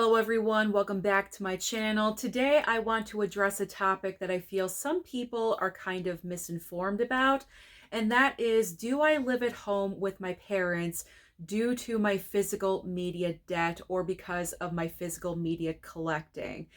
Hello everyone, welcome back to my channel. Today I want to address a topic that I feel some people are kind of misinformed about, and that is, do I live at home with my parents due to my physical media debt or because of my physical media collecting?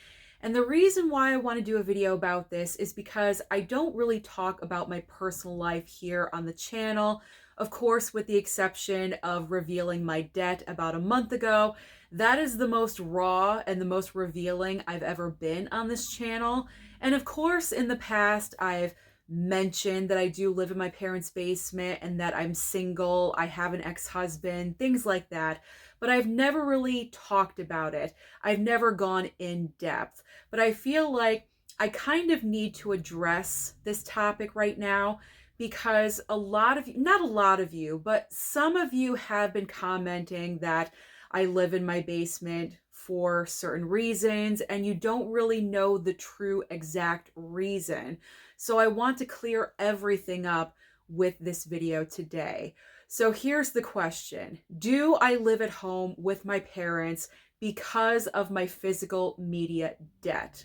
And the reason why I want to do a video about this is because I don't really talk about my personal life here on the channel. Of course, with the exception of revealing my debt about a month ago. That is the most raw and the most revealing I've ever been on this channel. And of course, in the past, I've mentioned that I do live in my parents' basement and that I'm single, I have an ex-husband, things like that. But I've never really talked about it. I've never gone in depth. But I feel like I kind of need to address this topic right now because a lot of you, not a lot of you, but some of you have been commenting that I live in my basement for certain reasons, and you don't really know the true exact reason. So I want to clear everything up with this video today. So here's the question. Do I live at home with my parents because of my physical media debt?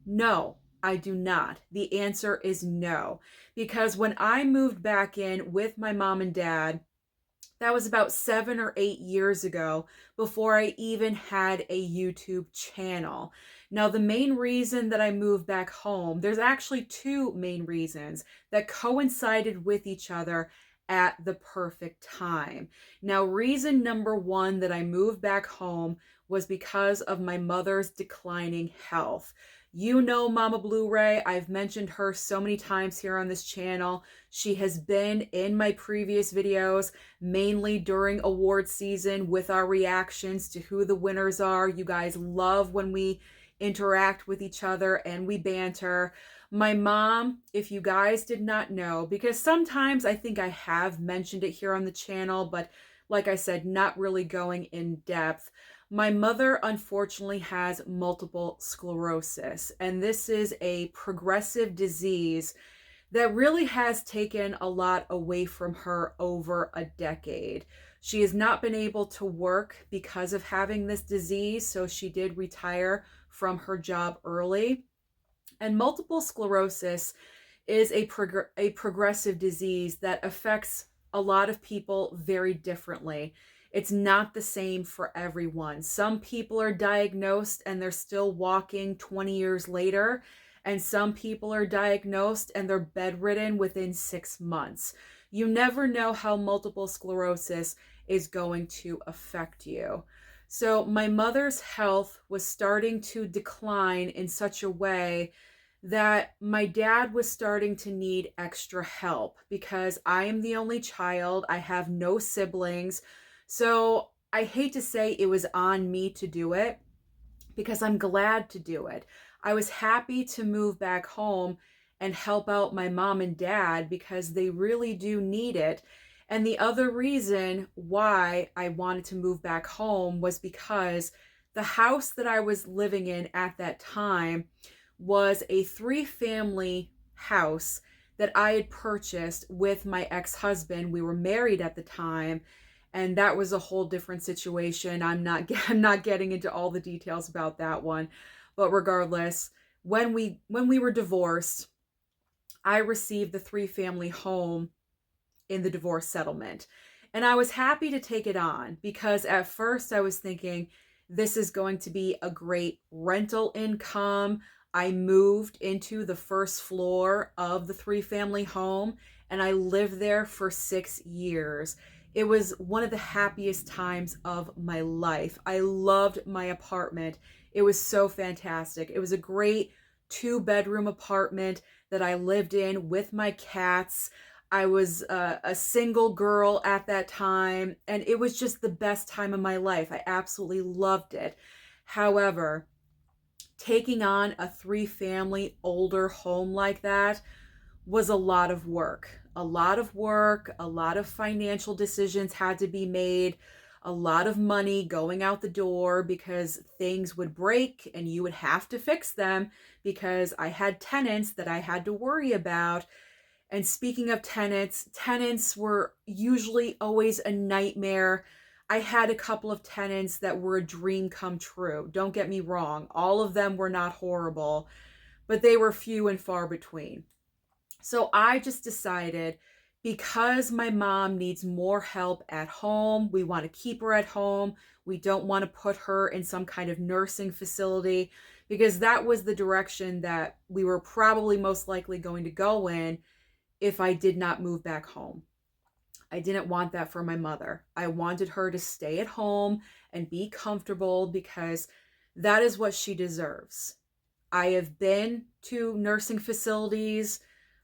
No, I do not. The answer is no. Because when I moved back in with my mom and dad, that was about 7 or 8 years ago, before I even had a YouTube channel. Now, the main reason that I moved back home, there's actually two main reasons that coincided with each other at the perfect time. Now, reason number one that I moved back home was because of my mother's declining health. You know Mama Blu-ray. I've mentioned her so many times here on this channel. She has been in my previous videos, mainly during award season with our reactions to who the winners are. You guys love when we interact with each other and we banter. My mom, if you guys did not know, because sometimes I think I have mentioned it here on the channel, but like I said, not really going in depth. My mother, unfortunately, has multiple sclerosis, and this is a progressive disease that really has taken a lot away from her over a decade. She has not been able to work because of having this disease, so she did retire from her job early. And multiple sclerosis is a progressive disease that affects a lot of people very differently. It's not the same for everyone. Some people are diagnosed and they're still walking 20 years later, and some people are diagnosed and they're bedridden within 6 months. You never know how multiple sclerosis is going to affect you. So my mother's health was starting to decline in such a way that my dad was starting to need extra help because I am the only child. I have no siblings. So I hate to say it was on me to do it because I'm glad to do it. I was happy to move back home and help out my mom and dad because they really do need it. And the other reason why I wanted to move back home was because the house that I was living in at that time was a 3-family house that I had purchased with my ex-husband. We were married at the time, and that was a whole different situation. I'm not getting into all the details about that one, but regardless, when we were divorced, I received the 3-family home in the divorce settlement. And I was happy to take it on because at first I was thinking this is going to be a great rental income. I moved into the first floor of the 3-family home and I lived there for 6 years. It was one of the happiest times of my life. I loved my apartment. It was so fantastic. It was a great 2-bedroom apartment that I lived in with my cats. I was a single girl at that time, and it was just the best time of my life. I absolutely loved it. However, taking on a 3-family older home like that was a lot of work. A lot of work, a lot of financial decisions had to be made, a lot of money going out the door because things would break and you would have to fix them because I had tenants that I had to worry about. And speaking of tenants, tenants were usually always a nightmare. I had a couple of tenants that were a dream come true. Don't get me wrong. All of them were not horrible, but they were few and far between. So I just decided, because my mom needs more help at home, we want to keep her at home. We don't want to put her in some kind of nursing facility, because that was the direction that we were probably most likely going to go in if I did not move back home. I didn't want that for my mother. I wanted her to stay at home and be comfortable, because that is what she deserves. I have been to nursing facilities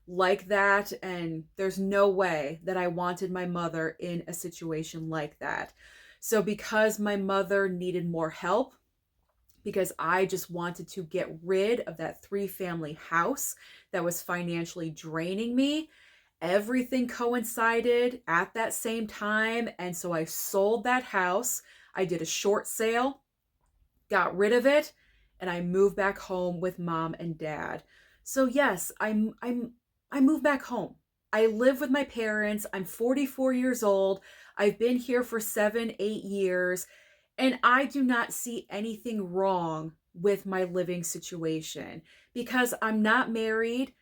like that, and there's no way that I wanted my mother in a situation like that. So because my mother needed more help, because I just wanted to get rid of that 3-family house that was financially draining me, everything coincided at that same time. And so I sold that house. I did a short sale, got rid of it, and I moved back home with mom and dad. So yes, I moved back home. I live with my parents. I'm 44 years old. I've been here for 7, 8 years, and I do not see anything wrong with my living situation, because I'm not married.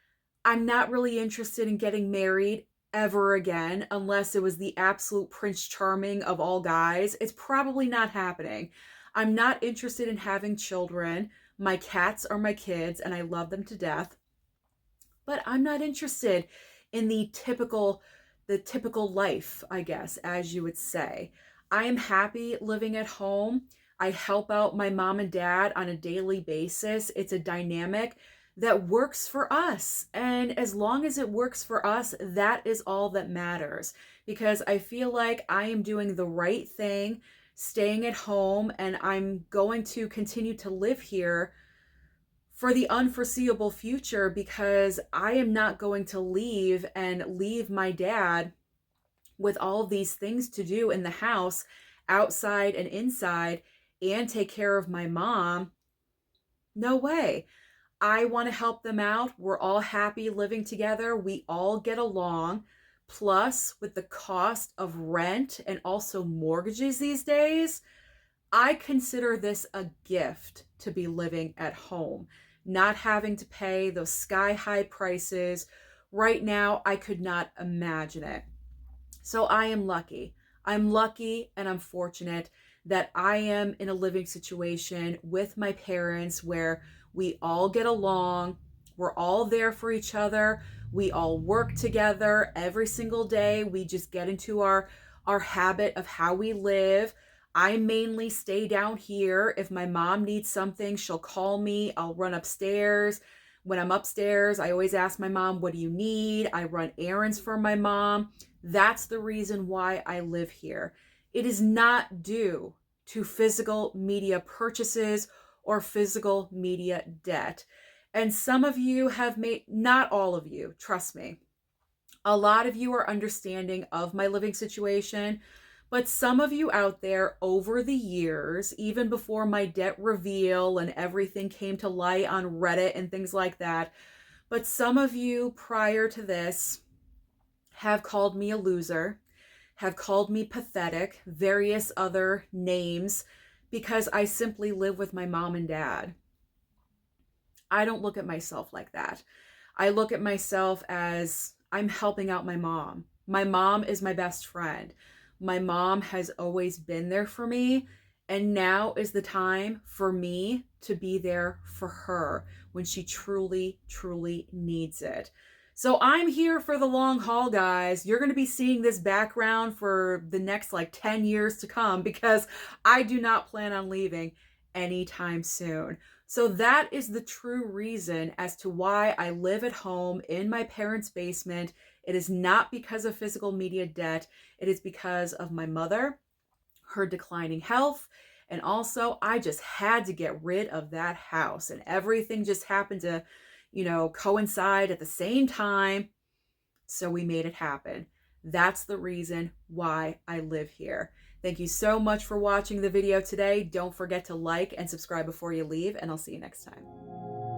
I'm not really interested in getting married ever again, unless it was the absolute Prince Charming of all guys. It's probably not happening. I'm not interested in having children. My cats are my kids, and I love them to death. But I'm not interested in the typical life, I guess, as you would say. I am happy living at home. I help out my mom and dad on a daily basis. It's a dynamic that works for us. And as long as it works for us, that is all that matters. Because I feel like I am doing the right thing, staying at home, and I'm going to continue to live here for the unforeseeable future, because I am not going to leave my dad with all these things to do in the house, outside and inside, and take care of my mom. No way. I want to help them out. We're all happy living together. We all get along. Plus, with the cost of rent and also mortgages these days, I consider this a gift to be living at home, not having to pay those sky-high prices. Right now, I could not imagine it. So I am lucky. I'm lucky and I'm fortunate that I am in a living situation with my parents where we all get along. We're all there for each other. We all work together every single day. We just get into our habit of how we live. I mainly stay down here. If my mom needs something, she'll call me. I'll run upstairs. When I'm upstairs, I always ask my mom, what do you need? I run errands for my mom. That's the reason why I live here. It is not due to physical media purchases or physical media debt. And some of you have made, not all of you, trust me, a lot of you are understanding of my living situation, but some of you out there over the years, even before my debt reveal and everything came to light on Reddit and things like that, but some of you prior to this have called me a loser, have called me pathetic, various other names, because I simply live with my mom and dad. I don't look at myself like that. I look at myself as I'm helping out my mom. My mom is my best friend. My mom has always been there for me, and now is the time for me to be there for her when she truly, truly needs it. So I'm here for the long haul, guys. You're going to be seeing this background for the next 10 years to come, because I do not plan on leaving anytime soon. So that is the true reason as to why I live at home in my parents' basement. It is not because of physical media debt. It is because of my mother, her declining health, and also I just had to get rid of that house, and everything just happened to, coincide at the same time. So we made it happen. That's the reason why I live here. Thank you so much for watching the video today. Don't forget to like and subscribe before you leave, and I'll see you next time.